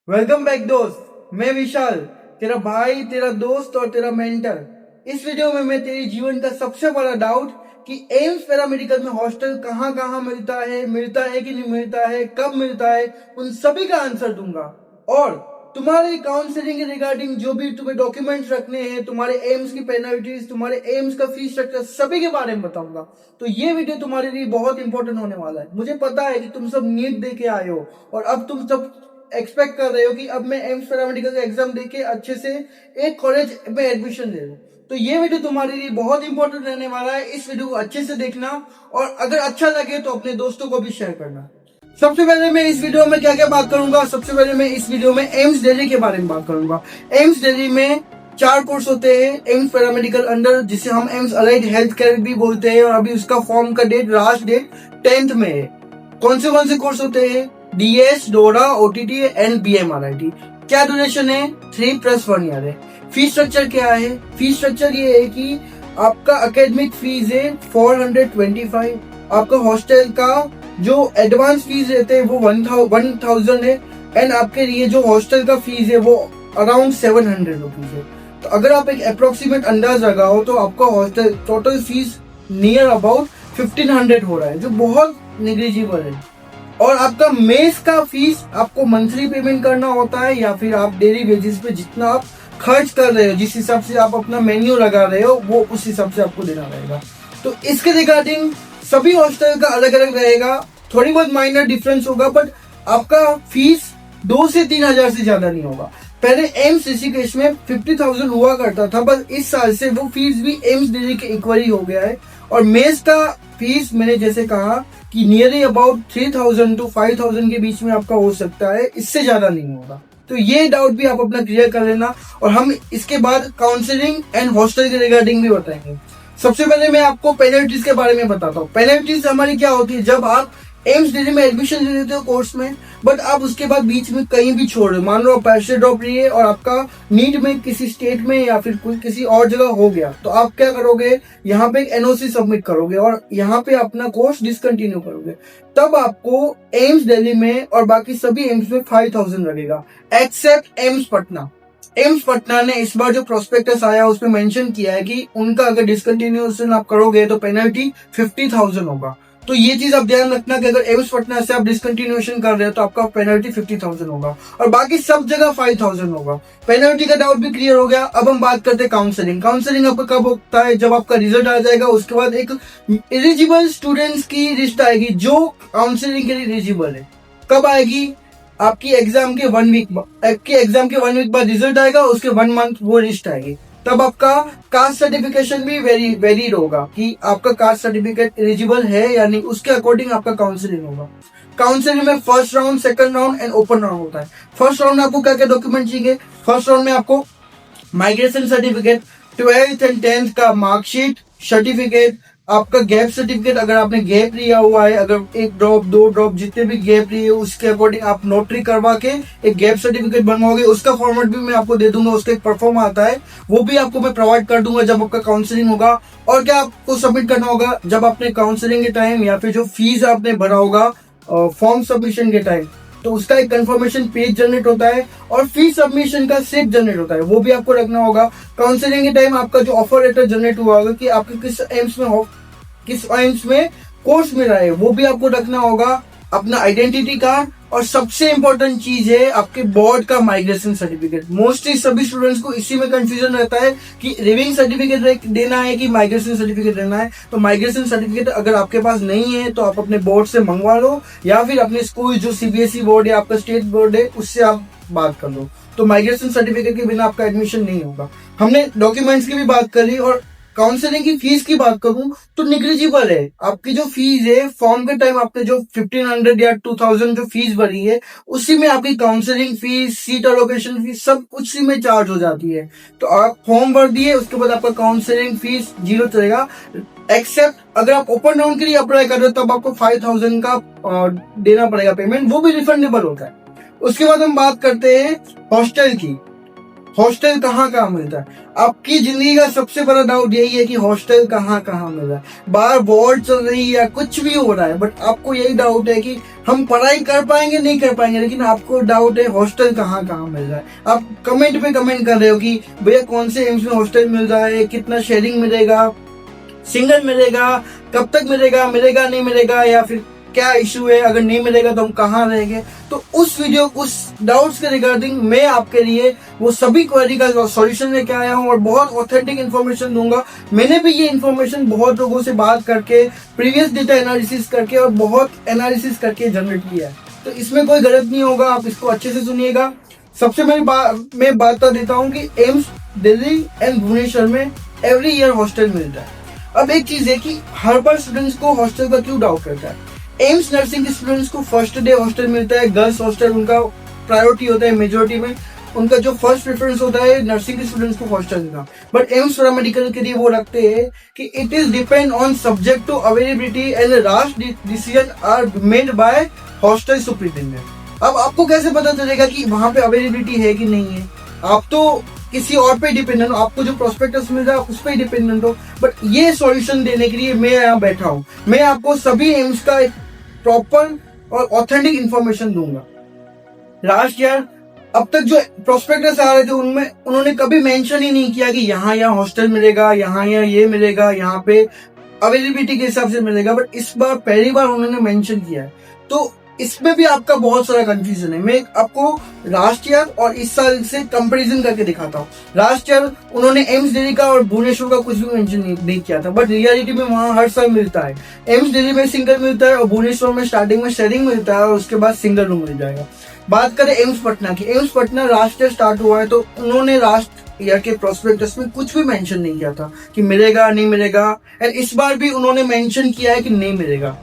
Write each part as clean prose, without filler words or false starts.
Welcome back दोस्त। मैं विशाल, तेरा भाई, तेरा दोस्त और तेरा मेंटर। इस वीडियो में मैं तेरे जीवन का सबसे बड़ा डाउट कि एम्स पैरामेडिकल में हॉस्टल कहाँ कहाँ मिलता है कि नहीं मिलता है, कब मिलता है, उन सभी का आंसर दूंगा। और तुम्हारे काउंसलिंग के रिगार्डिंग जो भी तुम्हें डॉक्यूमेंट्स रखने हैं, तुम्हारे एम्स की पेनल्टीज, तुम्हारे एम्स का फीस स्ट्रक्चर, सभी के बारे में बताऊंगा। तो ये वीडियो तुम्हारे लिए बहुत इंपॉर्टेंट होने वाला है। मुझे पता है कि तुम सब नीट दे के आए हो और अब तुम सब एक्सपेक्ट कर रहे हो कि अब मैं एम्स पैरामेडिकल का एग्जाम देके अच्छे से एक कॉलेज में एडमिशन ले लूं। तो ये वीडियो तुम्हारे लिए बहुत इंपॉर्टेंट रहने वाला है। इस वीडियो को अच्छे से देखना और अगर अच्छा लगे तो अपने दोस्तों को भी शेयर करना। सबसे पहले मैं इस वीडियो में क्या क्या बात करूंगा, सबसे पहले मैं इस वीडियो में एम्स दिल्ली के बारे में बात करूंगा। एम्स दिल्ली में 4 कोर्स होते हैं एम्स पैरामेडिकल अंडर, जिसे हम एम्स अलाइड हेल्थ केयर भी बोलते हैं। और अभी उसका फॉर्म का लास्ट डेट 10th में है। कौन से कोर्स होते हैं? डीएस, डोरा, ओटीटी एंड बीएमआरआईटी। क्या ड्यूरेशन है? 3+1 ईयर है। फीस स्ट्रक्चर क्या है? फीस स्ट्रक्चर ये है कि आपका एकेडमिक फीस है 425। आपका हॉस्टल का जो एडवांस फीस रहते हैं वो 1000 है। एंड आपके लिए जो हॉस्टल का फीस है वो अराउंड 700 रुपीज है। तो अगर आप एक अप्रोक्सीमेट अंदाज लगाओ तो आपका hostel total fees near about 1500 हो रहा है, जो बहुत निग्लिजिबल है। और आपका मेस का फीस आपको मंथली पेमेंट करना होता है या फिर आप डेली बेसिस पे जितना आप खर्च कर रहे हो, जिस हिसाब से आप अपना मेन्यू लगा रहे हो, वो उस हिसाब से आपको देना रहेगा। तो इसके रिगार्डिंग सभी हॉस्टल का अलग अलग रहेगा, थोड़ी बहुत माइनर डिफरेंस होगा, बट आपका फीस 2 से 3 हजार से ज्यादा नहीं होगा। पहले एम्स ऋषिकेश में 50,000 हुआ करता था, बस इस साल से वो फीस भी एम्स दिल्ली के इक्वल ही हो गया है। और मेस का फीस मैंने जैसे कहा कि नियरली अबाउट 3000 to 5000 के बीच में आपका हो सकता है, इससे ज्यादा नहीं होगा। तो ये डाउट भी आप अपना क्लियर कर लेना। और हम इसके बाद काउंसलिंग एंड हॉस्टल के रिगार्डिंग भी बताएंगे। सबसे पहले मैं आपको पेनल्टीज के बारे में बताता हूँ। पेनल्टीज हमारी क्या होती है? जब आप एम्स दिल्ली में एडमिशन ले लेते हो कोर्स में, बट आप उसके बाद बीच में कहीं भी छोड़ रहे हो, मान लो आप पैसे ड्रॉप लिए और आपका नीट में किसी स्टेट में या फिर किसी और जगह हो गया, तो आप क्या करोगे? यहाँ पे एक एनओसी सबमिट करोगे और यहाँ पे अपना कोर्स डिसकंटिन्यू करोगे। तब आपको एम्स दिल्ली में और बाकी सभी एम्स में 5000 लगेगा, एक्सेप्ट एम्स पटना। एम्स पटना ने इस बार जो प्रोस्पेक्टस आया उसमें मेंशन किया है कि उनका अगर डिसकंटिन्यूएशन आप करोगे तो पेनल्टी 50,000 होगा। तो ये चीज आप ध्यान रखना कि अगर एम्स पटना से आप डिसकंटिन्यूएशन कर रहे हो तो आपका पेनल्टी 50,000 होगा और बाकी सब जगह 5000 होगा। पेनल्टी का डाउट भी क्लियर हो गया। अब हम बात करते हैं काउंसलिंग। काउंसलिंग आपका कब होता है? जब आपका रिजल्ट आ जाएगा, उसके बाद एक एलिजिबल स्टूडेंट्स की लिस्ट आएगी जो काउंसलिंग के लिए एलिजिबल है। कब आएगी? आपकी एग्जाम के 1 वीक बाद रिजल्ट आएगा, उसके 1 मंथ वो लिस्ट आएगी। तब आपका कास्ट सर्टिफिकेशन भी वेरीड होगा कि आपका कास्ट सर्टिफिकेट एलिजिबल है या नहीं, उसके अकॉर्डिंग आपका काउंसलिंग होगा। काउंसलिंग में first round, second round and open round होता है। फर्स्ट राउंड में आपको क्या क्या डॉक्यूमेंट चाहिए? फर्स्ट राउंड में आपको migration certificate, 12th and 10th का मार्कशीट, सर्टिफिकेट, आपका गैप सर्टिफिकेट अगर आपने गैप लिया हुआ है, अगर 1 ड्रॉप 2 ड्रॉप जितने भी गैप लिए उसके अकॉर्डिंग आप नोटरी करवा के एक गैप सर्टिफिकेट बनवाओगे। उसका फॉर्मेट भी मैं आपको दे दूंगा, उसका एक परफॉर्म आता है, वो भी आपको मैं प्रोवाइड कर दूंगा जब आपका काउंसलिंग होगा। और क्या आपको सबमिट करना होगा जब आपने काउंसलिंग के टाइम या फिर जो फीस आपने भरा होगा फॉर्म सबमिशन के टाइम, तो उसका एक कंफर्मेशन पेज जनरेट होता है और फीस सबमिशन का स्लिप जनरेट होता है, वो भी आपको रखना होगा। काउंसलिंग के टाइम आपका जो ऑफर लेटर जनरेट हुआ होगा कि आपके किस एम्स में कोर्स मिला है, वो भी आपको रखना होगा। अपना आइडेंटिटी कार्ड और सबसे इंपॉर्टेंट चीज है आपके बोर्ड का माइग्रेशन सर्टिफिकेट। मोस्टली सभी स्टूडेंट्स को इसी में कंफ्यूजन रहता है कि लिविंग सर्टिफिकेट देना है कि माइग्रेशन सर्टिफिकेट देना है। तो माइग्रेशन सर्टिफिकेट अगर आपके पास नहीं है तो आप अपने बोर्ड से मंगवा लो या फिर अपने स्कूल जो सीबीएसई बोर्ड है, आपका स्टेट बोर्ड है, उससे आप बात कर लो। तो माइग्रेशन सर्टिफिकेट के बिना आपका एडमिशन नहीं होगा। हमने डॉक्यूमेंट्स की भी बात कर ली। और काउंसलिंग की फीस की बात करूं तो निग्लिजिबल है। आपकी जो फीस है फॉर्म के टाइम आपने जो 1500 या 2000 जो फीस भरी है, उसी में आपकी counselling fees, seat allocation fees सब उसी में चार्ज हो जाती है। तो आप फॉर्म भर दिए, उसके बाद आपका काउंसलिंग फीस 0 चलेगा, एक्सेप्ट अगर आप ओपन राउंड के लिए अप्लाई कर रहे हो तब आपको 5000 का देना पड़ेगा पेमेंट, वो भी रिफंडेबल होता है। उसके बाद हम बात करते हैं हॉस्टल की। हॉस्टल कहाँ कहाँ मिलता है। आपकी जिंदगी का सबसे बड़ा डाउट यही है कि हॉस्टल कहाँ कहाँ मिल रहा है। बाहर वॉर चल रही है या कुछ भी हो रहा है, बट आपको यही डाउट है कि हम पढ़ाई कर पाएंगे नहीं कर पाएंगे, लेकिन आपको डाउट है हॉस्टल कहाँ कहाँ मिल रहा है। आप कमेंट पे कमेंट कर रहे हो कि भैया कौन से एम्स में हॉस्टल मिल रहा है, कितना शेयरिंग मिलेगा, सिंगल मिलेगा, कब तक मिलेगा, मिलेगा नहीं मिलेगा, या फिर क्या इशू है, अगर नहीं मिलेगा तो हम कहाँ रहेंगे। तो उस डाउट्स के रिगार्डिंग मैं आपके लिए वो सभी क्वेरी का सॉल्यूशन लेके आया हूँ और बहुत ऑथेंटिक इन्फॉर्मेशन दूंगा। मैंने भी ये इन्फॉर्मेशन बहुत लोगों से बात करके, प्रीवियस डेटा एनालिसिस करके और बहुत एनालिसिस करके जनरेट किया है, तो इसमें कोई गलत नहीं होगा। आप इसको अच्छे से सुनिएगा। सबसे मैं बता देता हूँ कि एम्स दिल्ली एंड भुवनेश्वर में एवरी ईयर हॉस्टल मिलता है। अब एक चीज है कि हर बार स्टूडेंट्स को हॉस्टल का क्यों डाउट रहता है। एम्स नर्सिंग के स्टूडेंट्स को फर्स्ट डे हॉस्टल मिलता है, गर्ल्स हॉस्टल उनका प्रायोरिटी होता है। मेजोरिटी में उनका जो फर्स्ट प्रेफरेंस होता है नर्सिंग के स्टूडेंट्स को हॉस्टल का। बट एम्स पैरामेडिकल के लिए वो रखते हैं कि it is depend on subject to availability and last decision are made by hostel superintendent. अब आपको कैसे पता चलेगा कि वहां पे अवेलेबिलिटी है कि नहीं है। आप तो किसी और पे डिपेंडेंट हो, आपको जो प्रोस्पेक्टस मिल रहा है उस पर डिपेंडेंट हो। बट ये सॉल्यूशन देने के लिए मैं यहाँ बैठा हूँ। मैं आपको सभी एम्स का एक प्रॉपर और ऑथेंटिक इंफॉर्मेशन दूंगा। लास्ट ईयर अब तक जो प्रोस्पेक्टस आ रहे थे उनमें उन्होंने कभी मेंशन ही नहीं किया कि यहाँ हॉस्टल मिलेगा, यहाँ ये मिलेगा, यहाँ पे अवेलेबिलिटी के हिसाब से मिलेगा। बट इस बार पहली बार उन्होंने मेंशन किया है, तो इसमें भी आपका बहुत सारा कंफ्यूजन है। मैं आपको लास्ट ईयर और इस साल से कंपैरिजन करके दिखाता हूँ। लास्ट ईयर उन्होंने एम्स दिल्ली का और भुवनेश्वर का कुछ भी मेंशन नहीं किया था, बट रियलिटी में वहाँ हर साल मिलता है। एम्स दिल्ली में सिंगल मिलता है और भुवनेश्वर में स्टार्टिंग में शेयरिंग मिलता है और उसके बाद सिंगल रूम मिल जाएगा। बात करें एम्स पटना की, AIIMS Patna last year start हुआ है, तो उन्होंने लास्ट ईयर के प्रोस्पेक्टस में कुछ भी मेंशन नहीं किया था कि मिलेगा नहीं मिलेगा। एंड इस बार भी उन्होंने मेंशन किया है कि नहीं मिलेगा,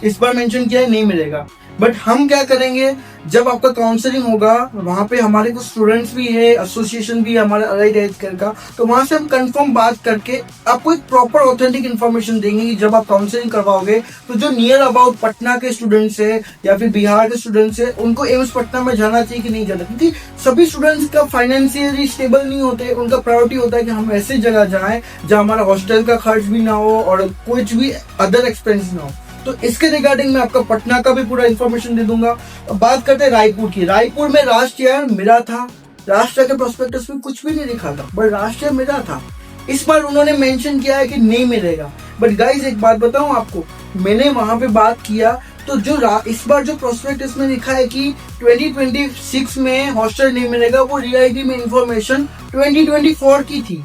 इस बार मेंशन किया है नहीं मिलेगा। बट हम क्या करेंगे, जब आपका काउंसलिंग होगा वहां पे हमारे कुछ स्टूडेंट्स भी है, एसोसिएशन भी है हमारे अलाइड हेल्थ केयर का, तो वहां से हम कंफर्म बात करके आपको एक प्रॉपर ऑथेंटिक इन्फॉर्मेशन देंगे कि जब आप काउंसलिंग करवाओगे तो जो नियर अबाउट पटना के स्टूडेंट्स है या फिर बिहार के स्टूडेंट्स है उनको एम्स पटना में जाना चाहिए कि नहीं जाना, क्योंकि सभी स्टूडेंट्स का फाइनेंशियली स्टेबल नहीं होते। उनका प्रायोरिटी होता है कि हम ऐसी जगह जाएं जहां हमारा हॉस्टल का खर्च भी ना हो और कुछ भी अदर एक्सपेंस ना हो। तो इसके रिगार्डिंग मैं आपका पटना का भी पूरा इन्फॉर्मेशन दे दूंगा। बात करते हैं रायपुर की। रायपुर में लास्ट ईयर मिला था, लास्ट ईयर के प्रोस्पेक्टस में कुछ भी नहीं लिखा था, बट लास्ट ईयर मिला था। इस बार उन्होंने मेंशन किया है कि नहीं मिलेगा। बट गाइस एक बात बताऊं आपको, मैंने वहां पे बात किया तो जो इस बार जो प्रोस्पेक्टस में लिखा है कि 2026 में हॉस्टल नहीं मिलेगा, वो रियलिटी में इंफॉर्मेशन 2024 की थी।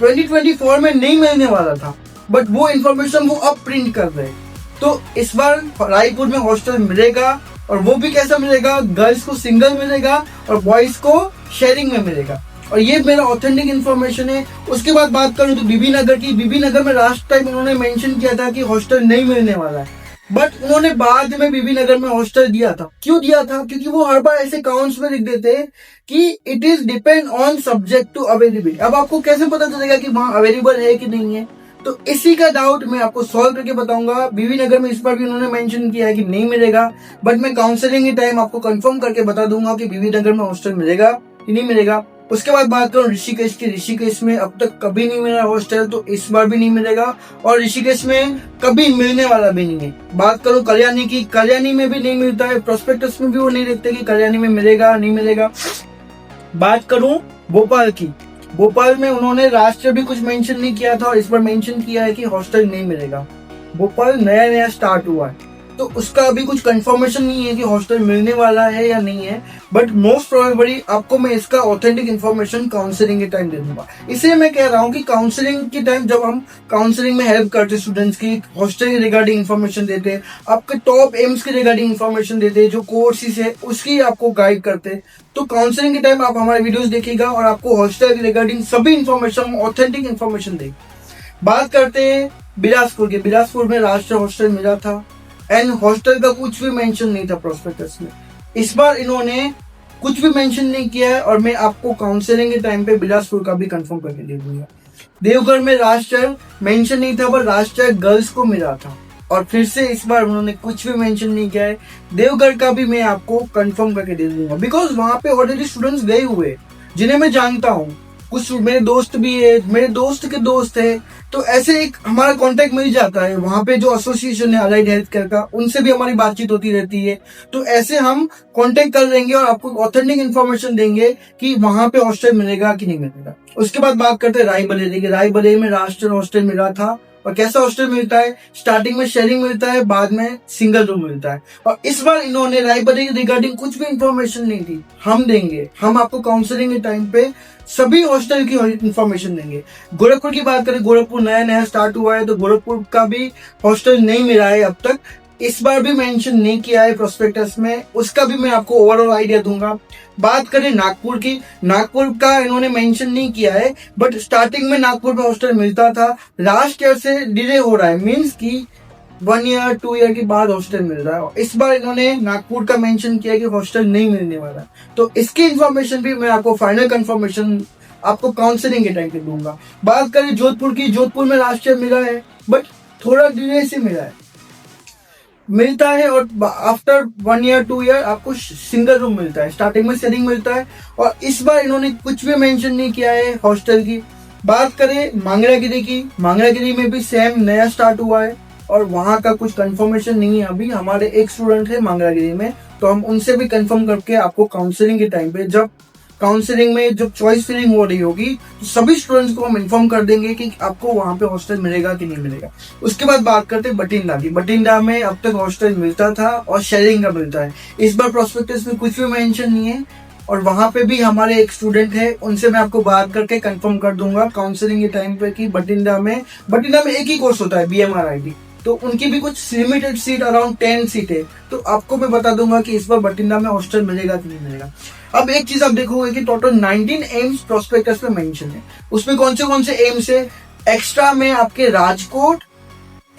2024 में नहीं मिलने वाला था, बट वो इन्फॉर्मेशन वो अब प्रिंट कर रहे हैं। तो इस बार रायपुर में हॉस्टल मिलेगा, और वो भी कैसा मिलेगा, गर्ल्स को सिंगल मिलेगा और बॉयज को शेयरिंग में मिलेगा। और ये मेरा ऑथेंटिक इन्फॉर्मेशन है। उसके बाद बात करूं तो बीबी नगर की। बीबी नगर में लास्ट टाइम उन्होंने मेंशन किया था कि हॉस्टल नहीं मिलने वाला है, बट उन्होंने बाद में बीबी नगर में हॉस्टल दिया था। क्यों दिया था? क्योंकि वो हर बार ऐसे काउंट्स में लिख देते कि it is depend on subject to availability. अब आपको कैसे पता चलेगा कि वहां अवेलेबल है कि नहीं है? तो इसी का डाउट मैं आपको सॉल्व करके बताऊंगा। बीबी नगर में इस बार भी उन्होंने मेंशन किया है कि नहीं मिलेगा, बट मैं काउंसलिंग के टाइम आपको कंफर्म करके बता दूंगा कि बीबी नगर में हॉस्टल मिलेगा कि नहीं मिलेगा। उसके बाद बात करूं ऋषिकेश की। ऋषिकेश में अब तक कभी नहीं मिला हॉस्टल, तो इस बार भी नहीं मिलेगा, और ऋषिकेश में कभी मिलने वाला भी नहीं है। बात करूं कल्याणी की। कल्याणी में भी नहीं मिलता है, प्रोस्पेक्टस में भी वो नहीं लिखते कि कल्याणी में मिलेगा नहीं मिलेगा। बात करूं भोपाल की। भोपाल में उन्होंने लास्ट ईयर भी कुछ मेंशन नहीं किया था और इस बार मेंशन किया है कि हॉस्टल नहीं मिलेगा। भोपाल नया नया स्टार्ट हुआ है, तो उसका अभी कुछ कंफर्मेशन नहीं है कि हॉस्टल मिलने वाला है या नहीं है, बट मोस्ट प्रोबेबली आपको मैं इसका ऑथेंटिक इन्फॉर्मेशन काउंसलिंग के टाइम दे दूंगा। इसलिए मैं कह रहा हूँ कि काउंसलिंग के टाइम जब हम काउंसलिंग में हेल्प करते स्टूडेंट्स की, हॉस्टल के रिगार्डिंग इन्फॉर्मेशन देते, आपके टॉप एम्स के रिगार्डिंग इन्फॉर्मेशन देते, जो कोर्सेज है उसकी आपको गाइड करते, तो काउंसलिंग के टाइम आप हमारे वीडियोस देखिएगा और आपको हॉस्टल के रिगार्डिंग सभी इन्फॉर्मेशन, ऑथेंटिक इन्फॉर्मेशन देगी। बात करते हैं बिलासपुर के। बिलासपुर में लास्ट हॉस्टल मिला था एंड हॉस्टल का कुछ भी मेंशन नहीं था प्रोस्पेक्टस में। इस बार इन्होंने कुछ भी मेंशन नहीं किया है और मैं आपको काउंसलिंग के टाइम पे बिलासपुर का भी कंफर्म करके दे दूंगा। देवघर में लास्ट ईयर मेंशन नहीं था, पर लास्ट ईयर गर्ल्स को मिला था और फिर से इस बार उन्होंने कुछ भी मेंशन नहीं किया है। देवघर का भी मैं आपको कंफर्म करके दे दूंगा, बिकॉज वहां पे ऑलरेडी स्टूडेंट्स गए हुए। जिन्हें मैं जानता हूँ, कुछ मेरे दोस्त भी है, मेरे दोस्त के दोस्त है, तो ऐसे एक हमारा कांटेक्ट मिल जाता है। वहां पे जो एसोसिएशन है अलाइड हेल्थ केयर का, उनसे भी हमारी बातचीत होती रहती है। तो ऐसे हम कांटेक्ट कर लेंगे और आपको ऑथेंटिक इन्फॉर्मेशन देंगे कि वहां पे हॉस्टल मिलेगा कि नहीं मिलेगा। उसके बाद बात करते हैं रायबरेली की। रायबरेली में राष्ट्रीय हॉस्टल मिला था। और कैसा हॉस्टल मिलता है? स्टार्टिंग में शेयरिंग मिलता है, बाद में सिंगल रूम मिलता है। और इस बार इन्होंने रायबरेली रिगार्डिंग कुछ भी इंफॉर्मेशन नहीं दी, हम देंगे। हम आपको काउंसलिंग के टाइम पे सभी हॉस्टल की इंफॉर्मेशन देंगे। गोरखपुर की बात करें, गोरखपुर नया नया स्टार्ट हुआ है, तो गोरखपुर का भी हॉस्टल नहीं मिला है अब तक। इस बार भी मेंशन नहीं किया है प्रोस्पेक्टस में, उसका भी मैं आपको ओवरऑल आइडिया दूंगा। बात करें नागपुर की, नागपुर का इन्होंने मेंशन नहीं किया है, बट स्टार्टिंग में नागपुर में हॉस्टल मिलता था। लास्ट ईयर से डिले हो रहा है, मीन्स की 1 ईयर 2 ईयर के बाद हॉस्टल मिल रहा है। इस बार इन्होंने नागपुर का मेंशन किया कि हॉस्टल नहीं मिलने वाला। तो इसकी इंफॉर्मेशन भी मैं आपको फाइनल कंफर्मेशन आपको काउंसलिंग के टाइम पे दूंगा। बात करें जोधपुर की, जोधपुर में लास्ट ईयर मिला है, बट थोड़ा डिले से मिला है, मिलता है। और आफ्टर 1 ईयर 2 ईयर आपको सिंगल रूम मिलता है, स्टार्टिंग में शेयरिंग मिलता है। और इस बार इन्होंने कुछ भी मेंशन नहीं किया है हॉस्टल की। बात करें मांगरागिरी की, मांगरागिरी में भी सेम नया स्टार्ट हुआ है और वहां का कुछ कंफर्मेशन नहीं है अभी। हमारे एक स्टूडेंट है मांगरागिरी में, तो हम उनसे भी कंफर्म करके आपको काउंसलिंग के टाइम पे, जब काउंसलिंग में जब चॉइस फिलिंग हो रही होगी, तो सभी स्टूडेंट्स को हम इन्फॉर्म कर देंगे कि आपको वहां पे हॉस्टल मिलेगा कि नहीं मिलेगा। उसके बाद बात करते हैं बठिंडा की। बठिंडा में अब तक हॉस्टल मिलता था और शेयरिंग का मिलता है। इस बार प्रोस्पेक्टस में कुछ भी मेंशन नहीं है और वहां पे भी हमारे एक स्टूडेंट है, उनसे मैं आपको बात करके कंफर्म कर दूंगा काउंसलिंग के टाइम पे कि बठिंडा में एक ही कोर्स होता है BMRIT, तो उनकी भी कुछ लिमिटेड सीट अराउंड 10 सीट है। तो आपको मैं बता दूंगा कि इस बार बठिंडा में हॉस्टल मिलेगा कि नहीं मिलेगा। अब एक चीज आप देखोगे कि टोटल 19 एम्स प्रोस्पेक्टस में मेंशन है। उसमें कौन से एम्स है? एक्स्ट्रा में आपके राजकोट,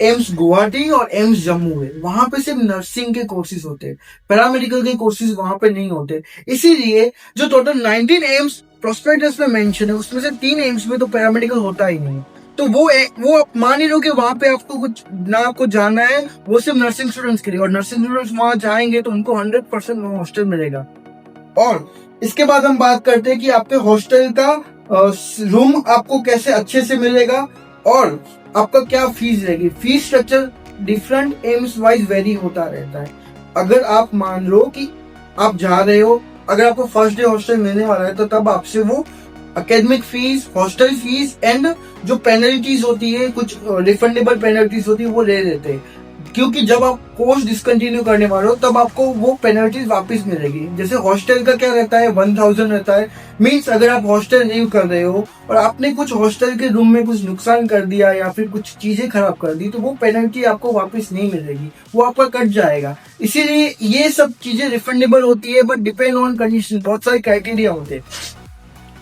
एम्स गुवाहाटी और एम्स जम्मू है। वहां पे सिर्फ नर्सिंग के कोर्सेज होते हैं, पैरामेडिकल के कोर्सेज वहां पे नहीं होते। इसीलिए जो टोटल 19 एम्स प्रोस्पेक्टस में मेंशन है, उसमें से 3 एम्स में तो पैरामेडिकल होता ही नहीं। तो वो आप मान ही लो कि वहां पे आपको कुछ ना आपको जाना है, वो सिर्फ नर्सिंग स्टूडेंट्स के लिए। और नर्सिंग स्टूडेंट्स वहां जाएंगे तो उनको 100% वहां हॉस्टल मिलेगा। और इसके बाद हम बात करते हैं कि आपके हॉस्टल का रूम आपको कैसे अच्छे से मिलेगा और आपका क्या फीस रहेगी। Fees structure different AIIMS wise very होता रहता है। अगर आप मान लो कि आप जा रहे हो, अगर आपको फर्स्ट डे हॉस्टल मिलने वाला है, तो तब आपसे वो academic fees, hostel fees and जो पेनल्टीज होती है, कुछ रिफंडेबल पेनल्टीज होती है, वो ले लेते हैं। क्योंकि जब आप कोर्स डिसकंटिन्यू करने वाले हो, तब आपको वो पेनल्टीज वापस मिलेगी। जैसे हॉस्टल का क्या रहता है, 1000 रहता है। मीन्स अगर आप हॉस्टल लीव कर रहे हो और आपने कुछ हॉस्टल के रूम में कुछ नुकसान कर दिया या फिर कुछ चीजें खराब कर दी, तो वो पेनल्टी आपको वापस नहीं मिलेगी, वो आपका कट जाएगा। इसीलिए ये सब चीजें रिफंडेबल होती है, बट डिपेंड ऑन कंडीशन, बहुत सारे क्राइटेरिया होते हैं।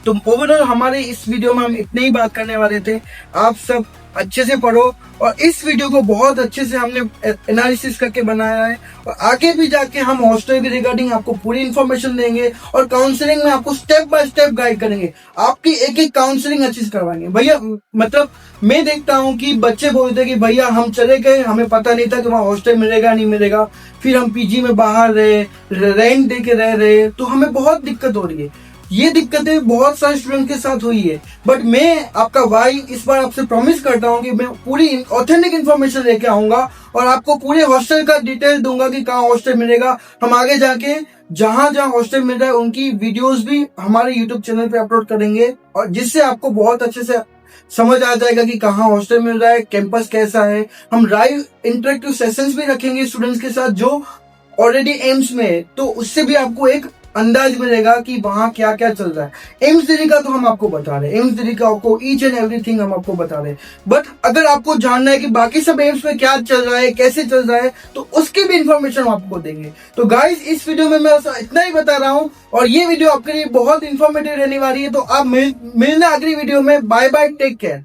तो ओवरऑल हमारे इस वीडियो में हम इतने ही बात करने वाले थे। आप सब अच्छे से पढ़ो और इस वीडियो को बहुत अच्छे से हमने एनालिसिस करके बनाया है। और आगे भी जाके हम हॉस्टल के रिगार्डिंग आपको पूरी इन्फॉर्मेशन देंगे और काउंसलिंग में आपको स्टेप बाय स्टेप गाइड करेंगे। आपकी एक एक काउंसलिंग अच्छी से करवाएंगे। भैया मतलब मैं देखता हूँ कि बच्चे बोलते हैं कि भैया हम चले गए, हमें पता नहीं था कि वहाँ हॉस्टल मिलेगा नहीं मिलेगा, फिर हम PG में बाहर रहे, रेंट दे के रह रहे, तो हमें बहुत दिक्कत हो रही है। ये दिक्कतें बहुत सारे स्टूडेंट के साथ हुई है, बट मैं आपका भाई इस बार आपसे प्रॉमिस करता हूँ कि मैं पूरी ऑथेंटिक इन्फॉर्मेशन लेके आऊंगा और आपको पूरे हॉस्टल का डिटेल दूंगा कि कहाँ हॉस्टल मिलेगा। हम आगे जाके जहां जहां हॉस्टल मिल रहा है उनकी वीडियोस भी हमारे यूट्यूब चैनल पे अपलोड करेंगे, और जिससे आपको बहुत अच्छे से समझ आ जाएगा कि कहाँ हॉस्टल मिल रहा है, कैंपस कैसा है। हम लाइव इंटरेक्टिव सेशंस भी रखेंगे स्टूडेंट्स के साथ जो ऑलरेडी एम्स में है, तो उससे भी आपको एक अंदाज मिलेगा कि वहां क्या क्या चल रहा है। एम्स दिल्ली का तो हम आपको बता रहे हैं, एम्स दिल्ली का आपको ईच एंड एवरीथिंग हम आपको बता रहे हैं। बट अगर आपको जानना है कि बाकी सब एम्स में क्या चल रहा है, कैसे चल रहा है, तो उसकी भी इंफॉर्मेशन हम आपको देंगे। तो गाइस इस वीडियो में मैं इतना ही बता रहा हूँ और ये वीडियो आपके लिए बहुत इंफॉर्मेटिव रहने वाली है। तो आप मिलना अगली वीडियो में। Bye bye, take care.